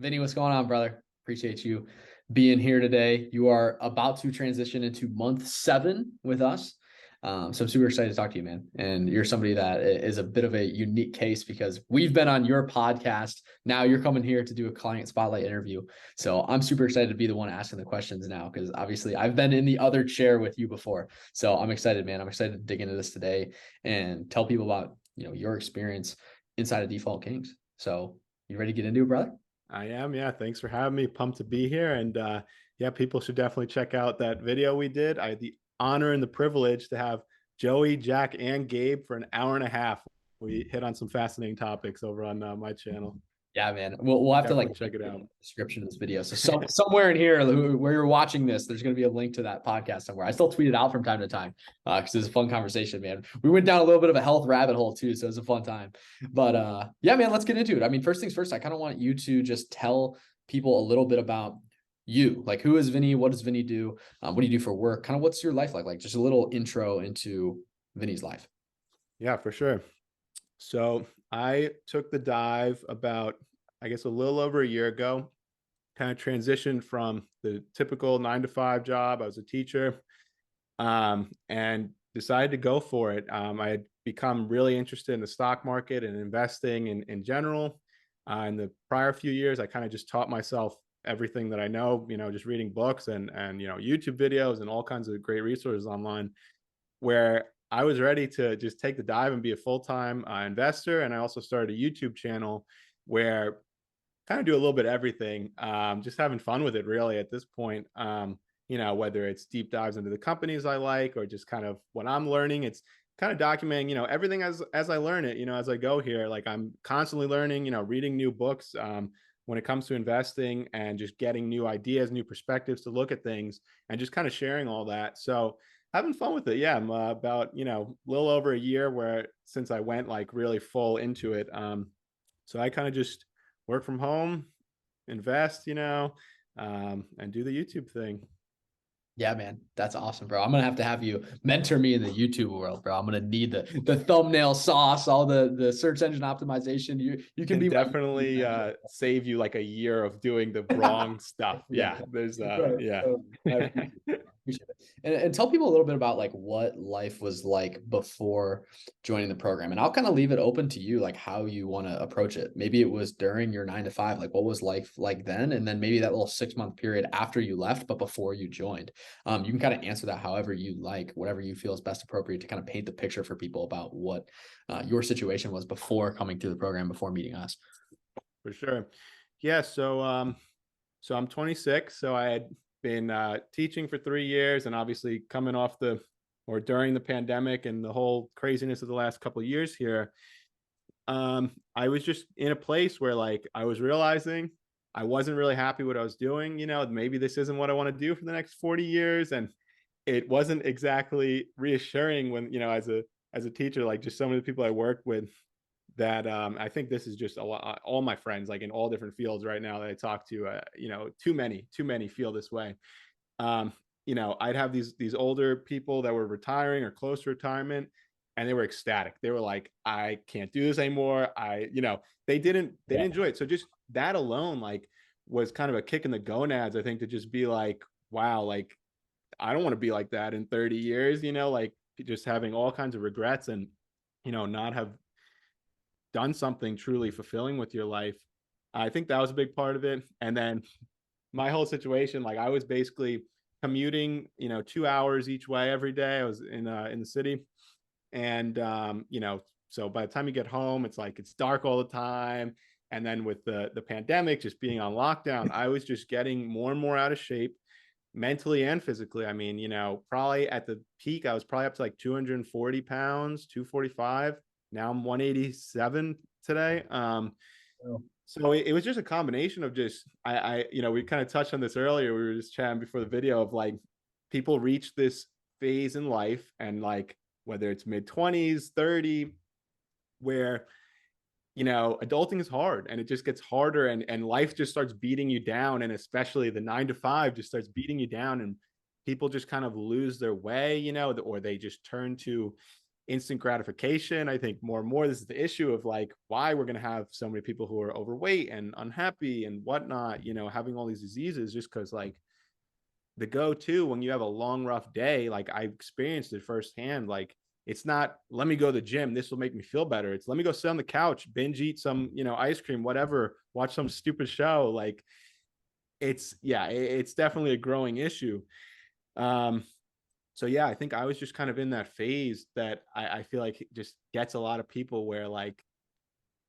Vinny, what's going on, brother? Appreciate you being here today. You are about to transition into month 7 with us. So I'm super excited to talk to you, man. And you're somebody that is a bit of a unique case because we've been on your podcast. Now you're coming here to do a client spotlight interview. So I'm super excited to be the one asking the questions now because obviously I've been in the other chair with you before. So I'm excited, man. I'm excited to dig into this today and tell people about, your experience inside of Default Kings. So you ready to get into it, brother? I am. Yeah. Thanks for having me. Pumped to be here. And yeah, people should definitely check out that video we did. I had the honor and the privilege to have Joey, Jack, and Gabe for an hour and a half. We hit on some fascinating topics over on my channel. Yeah, man. We'll have to Definitely like check it out. description of this video. So somewhere in here where you're watching this, there's going to be a link to that podcast somewhere. I still tweet it out from time to time because it's a fun conversation, man. We went down a little bit of a health rabbit hole too, so it's a fun time. But yeah, man, let's get into it. I mean, first things first, I kind of want you to just tell people a little bit about you. Like, who is Vinny? What does Vinny do? What do you do for work? Kind of what's your life like? Like, just a little intro into Vinny's life. Yeah, for sure. So I took the dive about, I guess, a little over a year ago. Kind of transitioned from the typical 9 to 5 job. I was a teacher, and decided to go for it. I had become really interested in the stock market and investing in general. In the prior few years, I kind of just taught myself everything that I know, just reading books and YouTube videos and all kinds of great resources online, where I was ready to just take the dive and be a full-time investor. And I also started a YouTube channel where kind of do a little bit of everything, just having fun with it really at this point. Whether it's deep dives into the companies I like or just kind of what I'm learning, it's kind of documenting, everything as I learn it, as I go here. Like I'm constantly learning, reading new books when it comes to investing and just getting new ideas, new perspectives to look at things and just kind of sharing all that. So having fun with it. Yeah, I'm about, a little over a year where since I went like really full into it. So I kind of just work from home, invest, and do the YouTube thing. Yeah, man, that's awesome, bro. I'm gonna have you mentor me in the YouTube world, bro. I'm gonna need the thumbnail sauce, all the search engine optimization. You can Can be my definitely save you like a year of doing the wrong stuff. yeah, Yeah, there's right. yeah. So I appreciate it. And tell people a little bit about like what life was like before joining the program. And I'll kind of leave it open to you, like how you want to approach it. Maybe it was during your 9 to 5, like what was life like then? And then maybe that little 6 month period after you left, but before you joined. You can kind of answer that however you like, whatever you feel is best appropriate to kind of paint the picture for people about what your situation was before coming through the program, before meeting us. For sure. Yeah, so I'm 26, so I had been teaching for 3 years, and obviously coming off during the pandemic and the whole craziness of the last couple of years here. I was just in a place where like I was realizing I wasn't really happy what I was doing. Maybe this isn't what I want to do for the next 40 years. And it wasn't exactly reassuring when, as a teacher, like just some of the people I worked with that I think this is just a lot, all my friends, like in all different fields right now that I talk to, too many feel this way. um, I'd have these older people that were retiring or close to retirement, and they were ecstatic. They were like, I can't do this anymore. They didn't enjoy it. So just that alone, like, was kind of a kick in the gonads, I think, to just be like, wow, like I don't want to be like that in 30 years, like just having all kinds of regrets and, not have done something truly fulfilling with your life. I think that was a big part of it. And then my whole situation, like I was basically commuting, 2 hours each way every day. I was in the city, and so by the time you get home, it's like it's dark all the time. And then with the pandemic, just being on lockdown, I was just getting more and more out of shape, mentally and physically. I mean, probably at the peak, I was probably up to like 240 pounds, 245. Now I'm 187 today. So it was just a combination of just we kind of touched on this earlier. We were just chatting before the video of like people reach this phase in life, and like whether it's mid 20s, 30, where adulting is hard and it just gets harder, and life just starts beating you down, and especially the 9 to 5 just starts beating you down, and people just kind of lose their way, or they just turn to instant gratification. I think more and more this is the issue of like why we're going to have so many people who are overweight and unhappy and whatnot, having all these diseases, just because like the go-to when you have a long, rough day, like I experienced it firsthand, like it's not, let me go to the gym, this will make me feel better. It's let me go sit on the couch, binge eat some, ice cream, whatever, watch some stupid show. Like it's definitely a growing issue. So yeah, I think I was just kind of in that phase that I feel like it just gets a lot of people where like,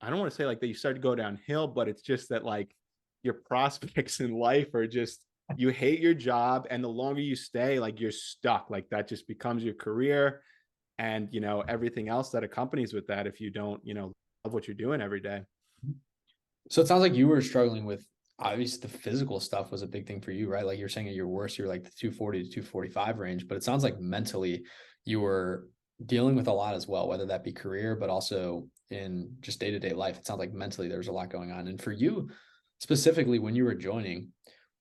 I don't want to say like that you start to go downhill, but it's just that like your prospects in life are just, you hate your job, and the longer you stay, like you're stuck, like that just becomes your career, and everything else that accompanies with that if you don't love what you're doing every day. So it sounds like you were struggling with, obviously the physical stuff was a big thing for you, right? Like you're saying at your worst, you're like the 240 to 245 range, but it sounds like mentally you were dealing with a lot as well, whether that be career, but also in just day-to-day life. It sounds like mentally there was a lot going on. And for you specifically, when you were joining,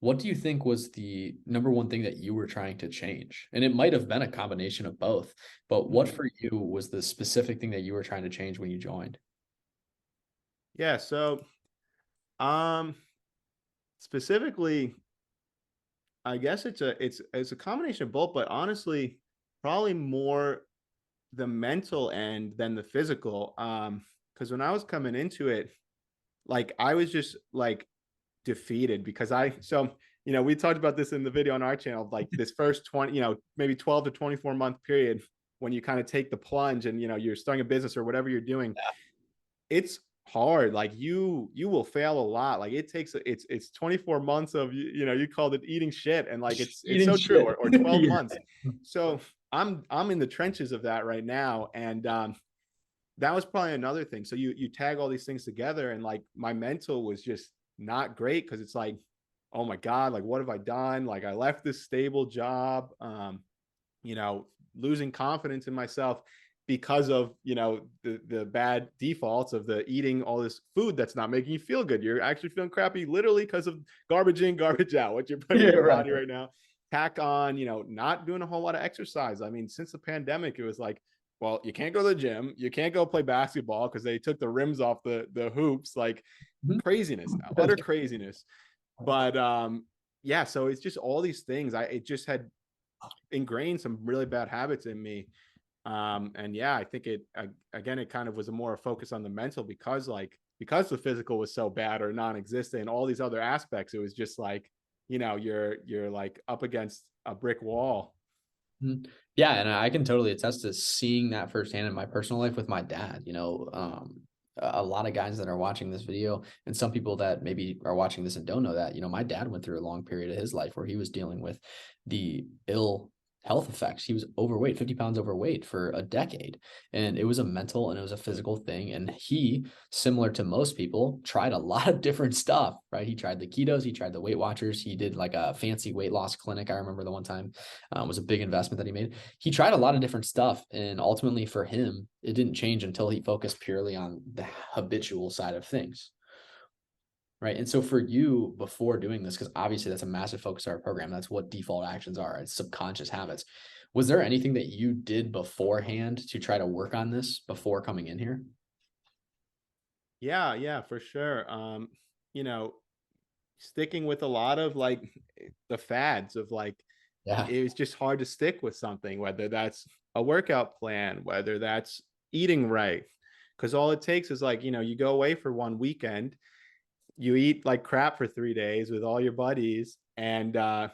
what do you think was the number one thing that you were trying to change? And it might have been a combination of both, but what for you was the specific thing that you were trying to change when you joined? Yeah, so um specifically, I guess it's a combination of both, but honestly, probably more the mental end than the physical. Because when I was coming into it, like I was just like defeated because we talked about this in the video on our channel, like this first 20, maybe 12 to 24 month period when you kind of take the plunge and you're starting a business or whatever you're doing. It's hard. Like you will fail a lot. Like it takes it's 24 months of you called it eating shit, and like it's Eating so true, shit. or 12 Yeah. months. So I'm in the trenches of that right now, and that was probably another thing. So you tag all these things together, and like my mental was just not great because it's like, oh my god, like what have I done? Like I left this stable job, losing confidence in myself because of the bad defaults of the eating all this food that's not making you feel good. You're actually feeling crappy literally because of garbage in, garbage out, what you're putting Yeah, in your right. body right now. Tack on, not doing a whole lot of exercise. I mean, since the pandemic, it was like, well, you can't go to the gym, you can't go play basketball because they took the rims off the hoops, like craziness, utter craziness. But yeah, so it's just all these things. It just had ingrained some really bad habits in me. And yeah, I think again, it kind of was a more focus on the mental because the physical was so bad or non-existent, and all these other aspects, it was just like, you're like up against a brick wall. Yeah, and I can totally attest to seeing that firsthand in my personal life with my dad. A lot of guys that are watching this video, and some people that maybe are watching this and don't know that, my dad went through a long period of his life where he was dealing with the ill health effects. He was overweight, 50 pounds overweight for a decade. And it was a mental and it was a physical thing. And he, similar to most people, tried a lot of different stuff, right? He tried the ketos, he tried the Weight Watchers, he did like a fancy weight loss clinic. I remember the one time was a big investment that he made. He tried a lot of different stuff. And ultimately for him, it didn't change until he focused purely on the habitual side of things. Right. And so for you before doing this, because obviously that's a massive focus of our program, that's what default actions are, it's subconscious habits. Was there anything that you did beforehand to try to work on this before coming in here? Yeah, for sure. You know, Sticking with a lot of like the fads of like, Yeah. it was just hard to stick with something, whether that's a workout plan, whether that's eating right. Because all it takes is like, you go away for one weekend, you eat like crap for 3 days with all your buddies, and now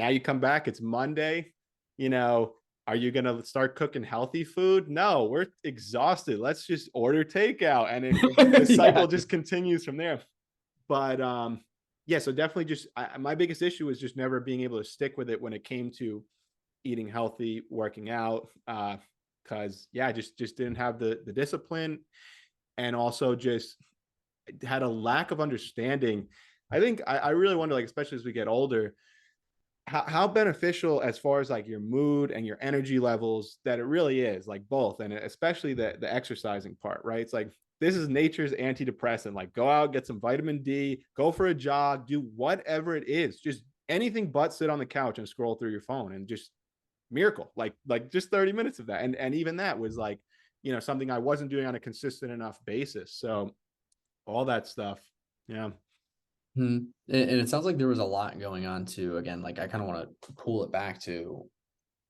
you come back, it's Monday. you know are you going to start cooking healthy food? No, we're exhausted, let's just order takeout, and the Yeah. cycle just continues from there. But yeah, so definitely just my biggest issue was just never being able to stick with it when it came to eating healthy, working out, because yeah, I just didn't have the discipline, and also just had a lack of understanding. I think I really wonder, like, especially as we get older, how beneficial as far as like your mood and your energy levels that it really is, like both, and especially the exercising part, right? It's like this is nature's antidepressant. Like go out, get some vitamin D, go for a jog, do whatever it is, just anything but sit on the couch and scroll through your phone, and just miracle, like just 30 minutes of that. And even that was like, something I wasn't doing on a consistent enough basis. So all that stuff. Yeah. Hmm. And it sounds like there was a lot going on too. Again, like I kind of want to pull it back to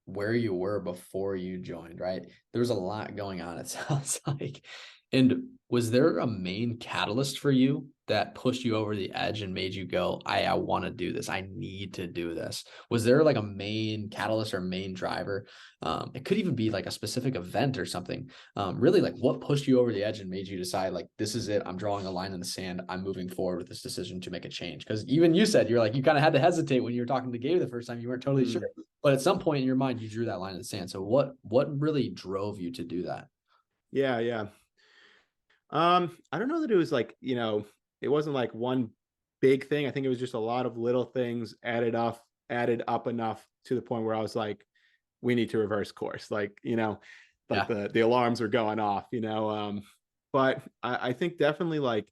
where you were before you joined, right? There was a lot going on, it sounds like. And was there a main catalyst for you that pushed you over the edge and made you go, I want to do this. I need to do this. Was there like a main catalyst or main driver? It could even be like a specific event or something. Really, like what pushed you over the edge and made you decide, like, this is it. I'm drawing a line in the sand. I'm moving forward with this decision to make a change. Because even you said, you're like, you kind of had to hesitate when you were talking to Gabe the first time. You weren't totally sure. But at some point in your mind, you drew that line in the sand. So what really drove you to do that? Yeah. Yeah. I don't know that it was like, it wasn't like one big thing. I think it was just a lot of little things added up enough to the point where I was like, we need to reverse course. Like, like Yeah. the alarms are going off, but I think definitely like,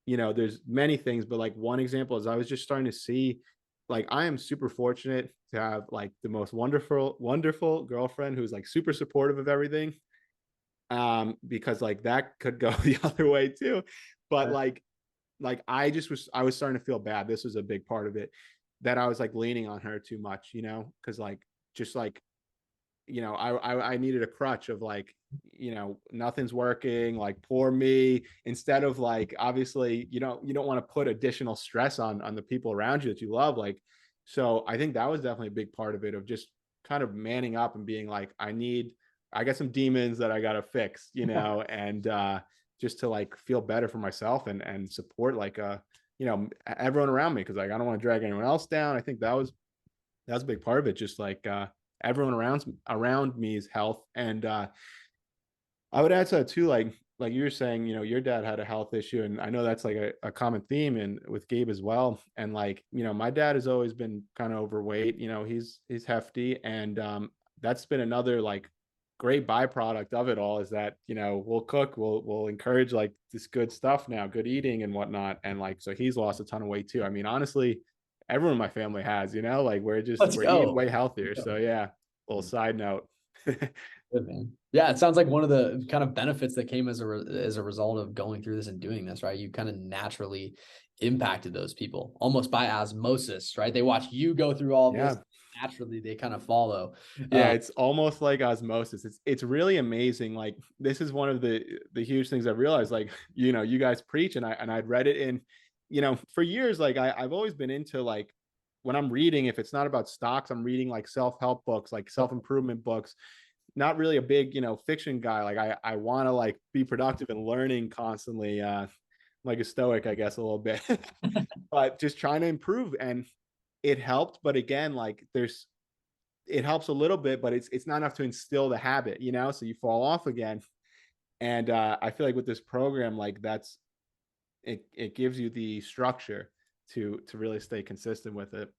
there's many things, but like one example is I was just starting to see, like, I am super fortunate to have like the most wonderful girlfriend who's like super supportive of everything. Because like that could go the other way too. But like I was starting to feel bad. This was a big part of it, that I was like leaning on her too much, because like just like, I needed a crutch of like, nothing's working, like poor me, instead of like, obviously you don't want to put additional stress on the people around you that you love. Like, so I think that was definitely a big part of it, of just kind of manning up and being like, I got some demons that I got to fix, and just to like feel better for myself and support like everyone around me, because like I don't want to drag anyone else down. I think that's a big part of it, just like everyone around me's health. And I would add to that too, like you were saying, your dad had a health issue, and I know that's like a common theme and with Gabe as well. And like, my dad has always been kind of overweight, he's hefty. And that's been another like great byproduct of it all, is that, we'll cook, we'll encourage like this good stuff now, good eating and whatnot. And like, so he's lost a ton of weight too. I mean, honestly, everyone in my family has, like we're Let's eating go. way healthier. So yeah, little side note. Good, man. Yeah, it sounds like one of the kind of benefits that came as as a result of going through this and doing this, right? You kind of naturally impacted those people almost by osmosis, right? They watch you go through all of this. Yeah. Naturally, they kind of follow. Yeah, it's almost like osmosis. It's really amazing. Like, this is one of the huge things I realized. Like, you guys preach, and I'd read it in, for years. Like I've always been into like, when I'm reading, if it's not about stocks, I'm reading like self-help books, like self-improvement books. Not really a big, fiction guy. Like I want to like be productive and learning constantly. Like a stoic, I guess, a little bit, but just trying to improve. And it helped. But again, like it helps a little bit, but it's not enough to instill the habit, so you fall off again. And I feel like with this program, like it gives you the structure to really stay consistent with it.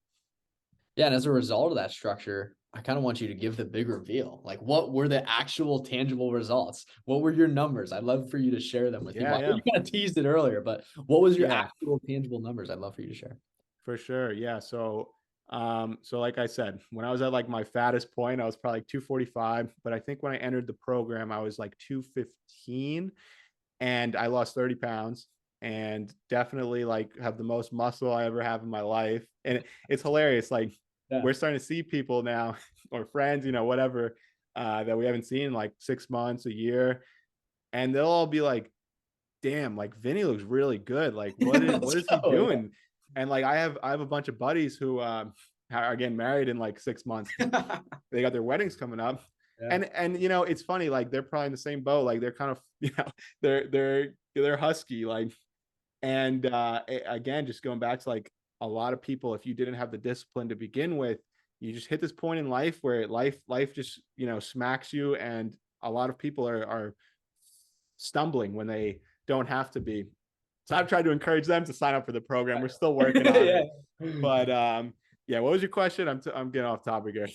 Yeah, and as a result of that structure, I kind of want you to give the big reveal. Like, what were the actual tangible results? What were your numbers? I'd love for you to share them with people. Yeah, I know yeah, you kind of teased it earlier, but what was your yeah, actual tangible numbers? I'd love for you to share. for sure. Yeah. So like I said, when I was at like my fattest point, I was probably like 245. But I think when I entered the program, I was like 215, and I lost 30 pounds, and definitely like have the most muscle I ever have in my life. And it's hilarious. Like, Yeah. we're starting to see people now, or friends, whatever, that we haven't seen in like 6 months, a year. And they'll all be like, damn, like Vinny looks really good. Like, Let's what is he go. doing? And like, I have a bunch of buddies who are getting married in like 6 months. Yeah. They got their weddings coming up. Yeah. And it's funny, like they're probably in the same boat. Like, they're kind of, they're husky, like. And again, just going back to like, a lot of people, if you didn't have the discipline to begin with, you just hit this point in life where life just, smacks you. And a lot of people are stumbling when they don't have to be. So I've tried to encourage them to sign up for the program. We're still working on Yeah. it. But yeah, what was your question? I'm getting off topic here.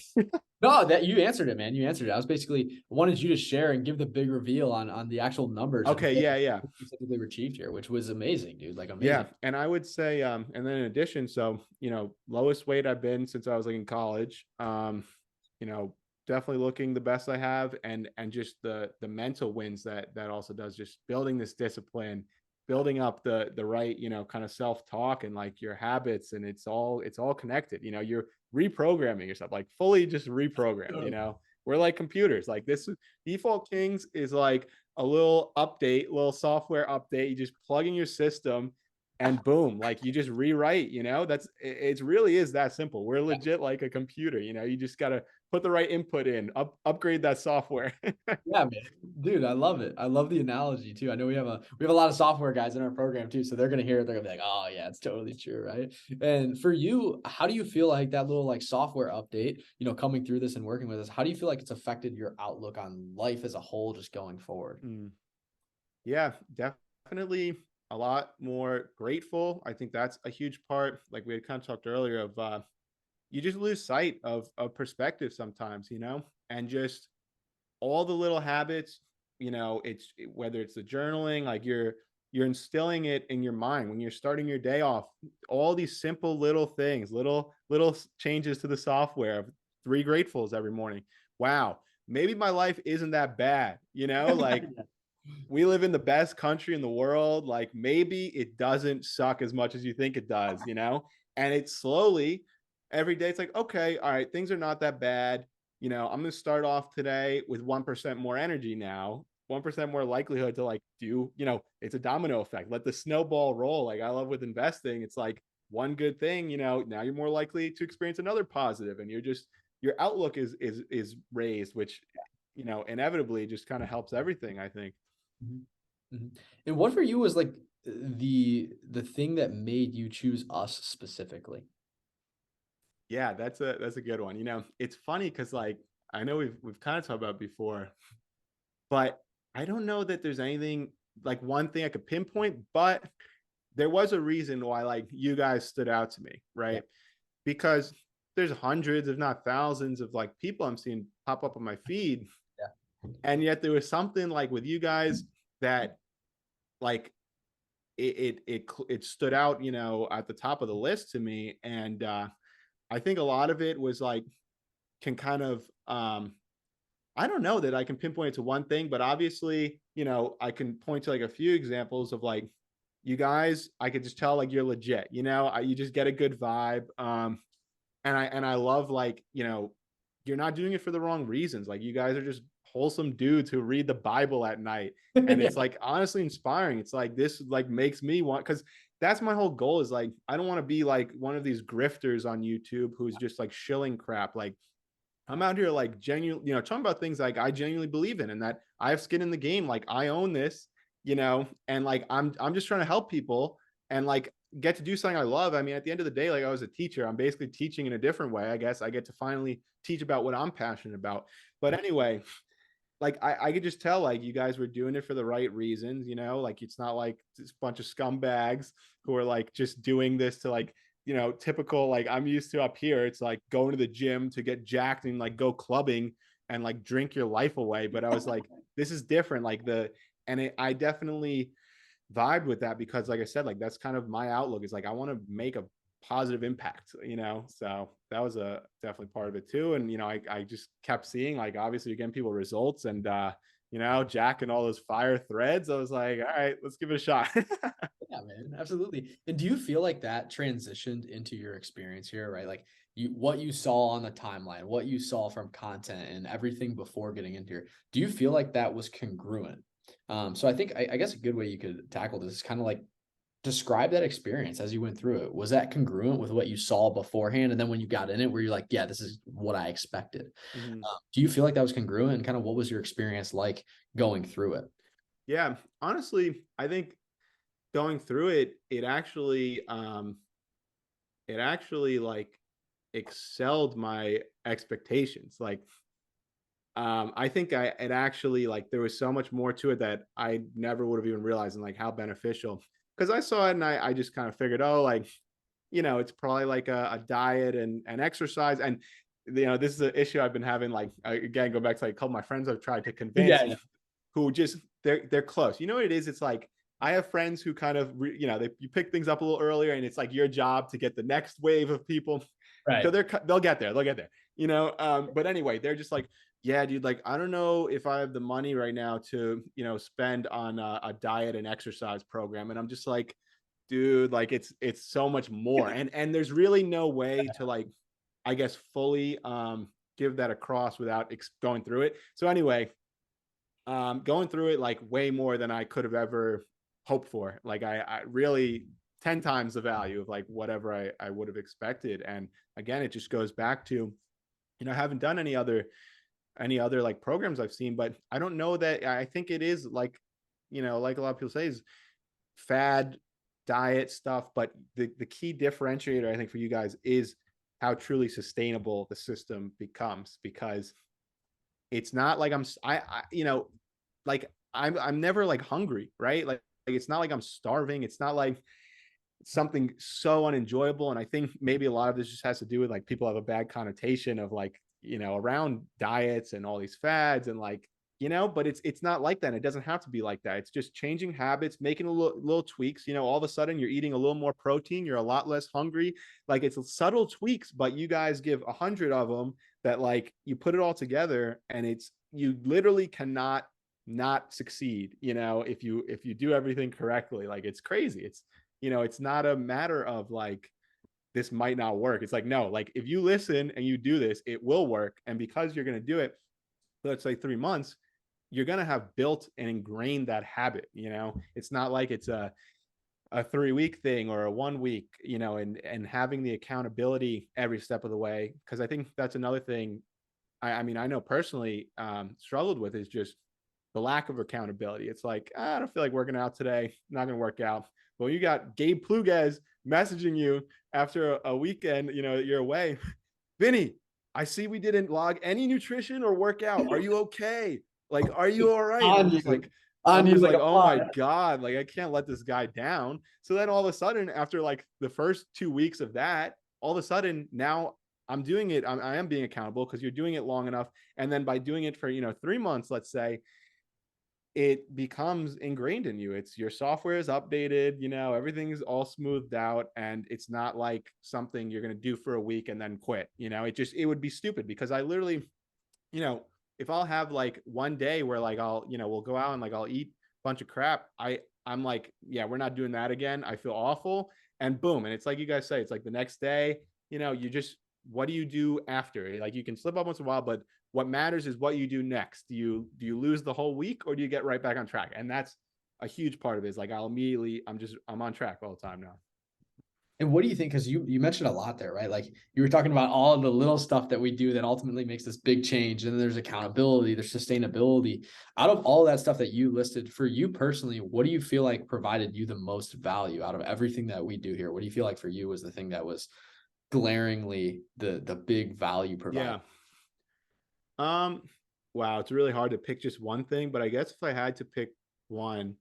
No, that you answered it, man. You answered it. I was basically wanted you to share and give the big reveal on the actual numbers and Okay, what yeah, yeah. you specifically achieved here, which was amazing, dude. Like Yeah, amazing. and I would say, and then in addition, so lowest weight I've been since I was like in college. definitely looking the best I have, and just the mental wins that also does, just building this discipline, building up the right, kind of self-talk and like your habits, and it's all connected. You're reprogramming yourself, like fully just reprogrammed. We're like computers. Like this default kings is like a little update, little software update. You just plug in your system and boom, like you just rewrite. It really is that simple. We're legit like a computer. You just got to put the right input in, upgrade that software. Yeah, man. Dude, I love it. I love the analogy too. I know we have a lot of software guys in our program too, so they're gonna hear it, they're gonna be like, oh yeah, it's totally true, right? And for you, how do you feel like that little like software update, coming through this and working with us, how do you feel like it's affected your outlook on life as a whole just going forward? Yeah, definitely a lot more grateful. I think that's a huge part. Like we had kind of talked earlier of you just lose sight of perspective sometimes, and just all the little habits, whether it's the journaling, like you're instilling it in your mind when you're starting your day off, all these simple little things, little changes to the software of 3 gratefuls every morning. Wow, maybe my life isn't that bad, like we live in the best country in the world. Like maybe it doesn't suck as much as you think it does, and it's slowly every day. It's like, okay, all right, things are not that bad. I'm going to start off today with 1% more energy now, 1% more likelihood to like do, it's a domino effect. Let the snowball roll. Like I love with investing. It's like one good thing, now you're more likely to experience another positive, and your outlook is raised, which, inevitably just kind of helps everything, I think. Mhm. Mhm. And what for you was like the thing that made you choose us specifically? Yeah, that's a good one. It's funny because like I know we've kind of talked about it before, but I don't know that there's anything like one thing I could pinpoint, but there was a reason why like you guys stood out to me, Yeah. right? Because there's hundreds, if not thousands, of like people I'm seeing pop up on my feed, Yeah. and yet there was something like with you guys that like it stood out, at the top of the list to me, and I think a lot of it was like can kind of I don't know that I can pinpoint it to one thing, but obviously, I can point to like a few examples of like you guys, I could just tell like you're legit, you just get a good vibe. And I love like, you're not doing it for the wrong reasons. Like you guys are just wholesome dudes who read the Bible at night. And Yeah. it's like honestly inspiring. It's like this like makes me want, because that's my whole goal is like I don't want to be like one of these grifters on YouTube who's just like shilling crap. Like I'm out here like genuine, talking about things like I genuinely believe in and that I have skin in the game. Like I own this, and like I'm just trying to help people and like get to do something I love. I mean, at the end of the day, like I was a teacher. I'm basically teaching in a different way. I guess I get to finally teach about what I'm passionate about. But anyway, like I could just tell like you guys were doing it for the right reasons, like it's not like this bunch of scumbags who are like just doing this to like, typical like I'm used to up here. It's like going to the gym to get jacked and like go clubbing and like drink your life away. But I was like, this is different. Like I definitely vibed with that because like I said, like that's kind of my outlook is like I want to make a positive impact, so that was a definitely part of it too. And I just kept seeing like obviously you're getting people results, and Jack and all those fire threads. I was like, all right, let's give it a shot. Yeah, man, absolutely. And do you feel like that transitioned into your experience here, right? Like what you saw on the timeline, what you saw from content and everything before getting into here, do you feel like that was congruent? So I think I guess a good way you could tackle this is kind of like describe that experience as you went through it. Was that congruent with what you saw beforehand? And then when you got in it, where you're like, yeah, this is what I expected. Mhm. Do you feel like that was congruent and kind of what was your experience like going through it? Yeah, honestly, I think going through it, it actually like excelled my expectations. Like I think it actually like there was so much more to it that I never would have even realized, and like how beneficial. Because I saw it and I just kind of figured, oh, like, it's probably like a diet and exercise. And this is an issue I've been having, like again, go back to like a couple of my friends I've tried to convince Yeah, who just they're close. You know what it is? It's like I have friends who kind of, you pick things up a little earlier, and it's like your job to get the next wave of people. Right. So they'll get there. They'll get there, but anyway, they're just like, yeah, dude, like, I don't know if I have the money right now to, spend on a diet and exercise program. And I'm just like, dude, like it's so much more. And there's really no way to, like, I guess, fully give that across without going through it. So anyway, going through it, like, way more than I could have ever hoped for. Like, I really 10 times the value of, like, whatever I would have expected. And again, it just goes back to, I haven't done any other like programs I've seen, but I don't know that I think it is like, like a lot of people say, is fad diet stuff. But the key differentiator, I think, for you guys is how truly sustainable the system becomes, because it's not like like I'm never like hungry, right? Like it's not like I'm starving. It's not like something so unenjoyable. And I think maybe a lot of this just has to do with, like, people have a bad connotation of, like, around diets and all these fads, and, like, but it's not like that. It doesn't have to be like that. It's just changing habits, making a little tweaks. All of a sudden you're eating a little more protein, you're a lot less hungry. Like, it's subtle tweaks, but you guys give 100 of them that, like, you put it all together, and you literally cannot not succeed, if you do everything correctly. Like, it's crazy. It's not a matter of, like, this might not work. It's like, no, like, if you listen and you do this, it will work. And because you're going to do it, let's say 3 months, you're going to have built and ingrained that habit. It's not like it's a 3-week thing or a 1 week, and having the accountability every step of the way. Cause I think that's another thing. I mean, I know personally struggled with, is just the lack of accountability. It's like, I don't feel like working out today. Not going to work out. Well, you got Gabe Pluguez messaging you after a weekend, you're away. Vinny, I see we didn't log any nutrition or workout. Are you okay? Like, are you all right? And On you. I'm On you just like like, a oh my fly. God, like, I can't let this guy down. So then all of a sudden, after like the first 2 weeks of that, all of a sudden now I'm doing it. I am being accountable, because you're doing it long enough. And then by doing it for, 3 months, let's say, it becomes ingrained in you. It's your software is updated, everything's all smoothed out, and it's not like something you're going to do for a week and then quit. It would be stupid, because I literally, if I'll have like one day where, like, I'll, we'll go out and, like, I'll eat a bunch of crap. I'm like, yeah, we're not doing that again. I feel awful. And boom. And it's like you guys say, it's like the next day, you just, what do you do after? Like, you can slip up once in a while, but what matters is what you do next. Do you lose the whole week, or do you get right back on track? And that's a huge part of it. Is like, I'm on track all the time now. And what do you think? Because you mentioned a lot there, right? Like, you were talking about all of the little stuff that we do that ultimately makes this big change. And then there's accountability, there's sustainability. Out of all that stuff that you listed, for you personally, what do you feel like provided you the most value out of everything that we do here? What do you feel like for you was the thing that was glaringly the big value provider? Yeah. Wow, it's really hard to pick just one thing, but I guess if I had to pick one,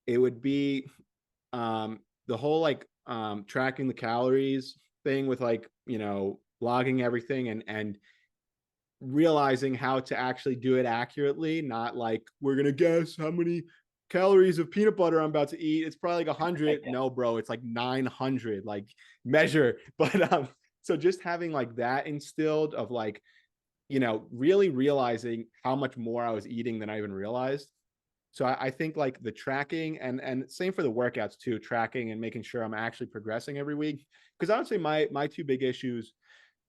it would be the whole, like, tracking the calories thing, with, like, logging everything, and realizing how to actually do it accurately. Not like, we're gonna guess how many calories of peanut butter I'm about to eat. It's probably like 100. No, bro, it's like 900. Like, measure. But so just having, like, that instilled of, like, really realizing how much more I was eating than I even realized. So I think, like, the tracking, and same for the workouts too, tracking and making sure I'm actually progressing every week. Because I would say my two big issues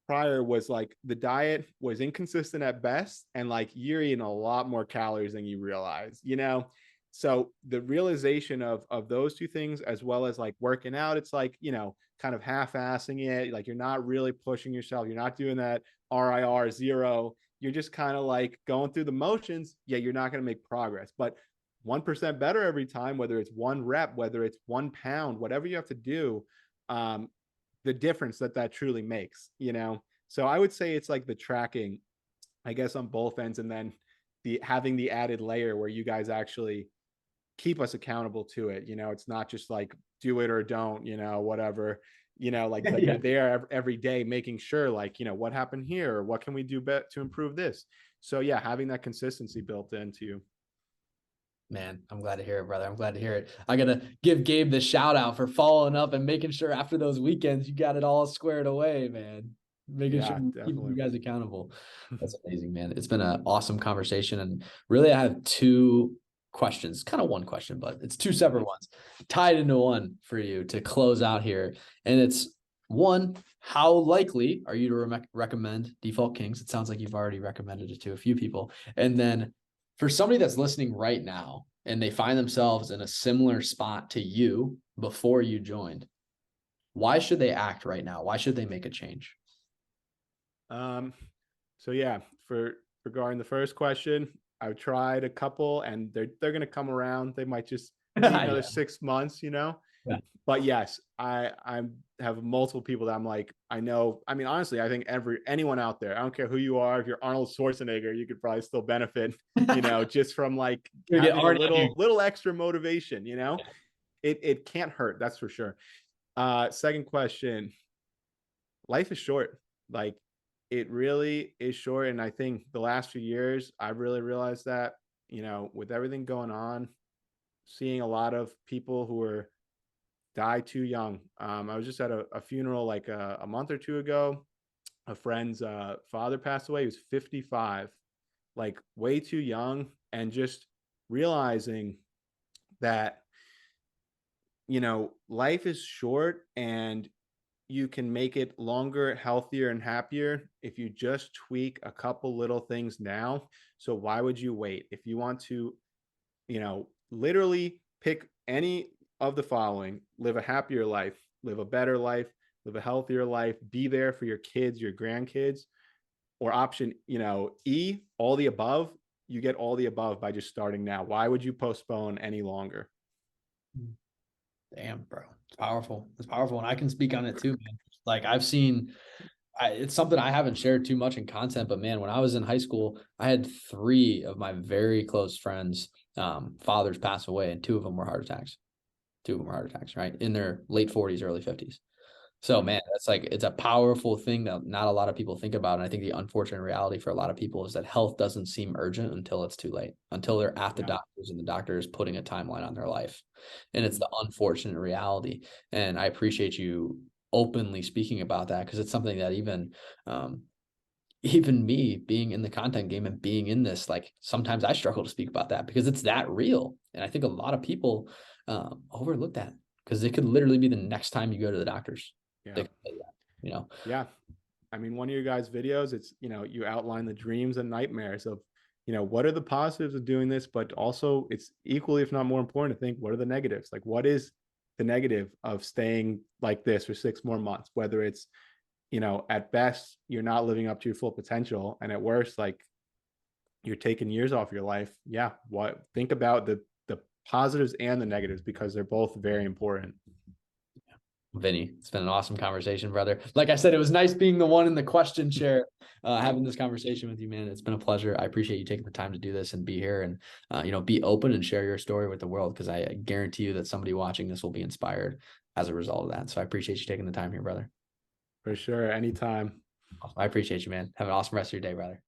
prior was, like, the diet was inconsistent at best, and, like, you're eating a lot more calories than you realize, So the realization of those two things, as well as, like, working out, it's like, kind of half-assing it. Like, you're not really pushing yourself. You're not doing that RIR zero. You're just kind of, like, going through the motions. Yeah, you're not going to make progress, but 1% better every time, whether it's 1 rep, whether it's 1 pound, whatever you have to do, the difference that truly makes. So I would say it's like the tracking, I guess, on both ends, and then having the added layer where you guys actually keep us accountable to it. It's not just like, do it or don't, whatever, like, that Yeah. you're there every day making sure, like, what happened here, or what can we do to improve this. So yeah, having that consistency built into you. Man, I'm glad to hear it, brother. I'm glad to hear it. I got to give Gabe the shout out for following up and making sure after those weekends you got it all squared away, man. Making sure Yeah, you keep you definitely. guys accountable. That's amazing, man. It's been an awesome conversation. And really, I have two questions, kind of one question, but it's two separate ones tied into one for you to close out here. And it's one, how likely are you to recommend Default Kings? It sounds like you've already recommended it to a few people. And then for somebody that's listening right now and they find themselves in a similar spot to you before you joined, why should they act right now? Why should they make a change? So yeah, for regarding the first question, I've tried a couple and they're gonna come around. They might just need another Yeah. 6 months, Yeah. But yes, I have multiple people that I'm like, I know. I mean, honestly, I think anyone out there, I don't care who you are, if you're Arnold Schwarzenegger, you could probably still benefit, just from like You get having a Arnie on here. little extra motivation. It can't hurt, that's for sure. Second question, life is short. Like it really is short. And I think the last few years, I've really realized that, with everything going on, seeing a lot of people who are die too young. I was just at a funeral like a month or two ago. A friend's father passed away. He was 55, like way too young. And just realizing that, life is short and you can make it longer, healthier, and happier if you just tweak a couple little things now. So why would you wait? If you want to, literally pick any of the following: live a happier life, live a better life, live a healthier life, be there for your kids, your grandkids, or option, E, all the above. You get all the above by just starting now. Why would you postpone any longer? Damn, bro. It's powerful. It's powerful. And I can speak on it too, man. Like I've seen it's something I haven't shared too much in content, but man, when I was in high school, I had three of my very close friends, fathers pass away, and two of them were heart attacks. Two of them were heart attacks, right? In their late 40s, early 50s. So man, that's like it's a powerful thing that not a lot of people think about. And I think the unfortunate reality for a lot of people is that health doesn't seem urgent until it's too late, until they're at the Yeah. doctors and the doctor is putting a timeline on their life. And it's the unfortunate reality. And I appreciate you openly speaking about that because it's something that even me being in the content game and being in this, like sometimes I struggle to speak about that because it's that real. And I think a lot of people overlook that because it could literally be the next time you go to the doctors. They Yeah. could say that. Yeah. I mean, one of your guys' videos, it's, you outline the dreams and nightmares of, what are the positives of doing this, but also it's equally, if not more important, to think, what are the negatives? Like, what is the negative of staying like this for 6 more months? Whether it's, at best, you're not living up to your full potential. And at worst, like you're taking years off your life. Yeah. Think about the positives and the negatives because they're both very important. Vinny, it's been an awesome conversation, brother. Like I said, it was nice being the one in the question chair, having this conversation with you, man. It's been a pleasure. I appreciate you taking the time to do this and be here and, be open and share your story with the world because I guarantee you that somebody watching this will be inspired as a result of that. So I appreciate you taking the time here, brother. For sure. Anytime. I appreciate you, man. Have an awesome rest of your day, brother.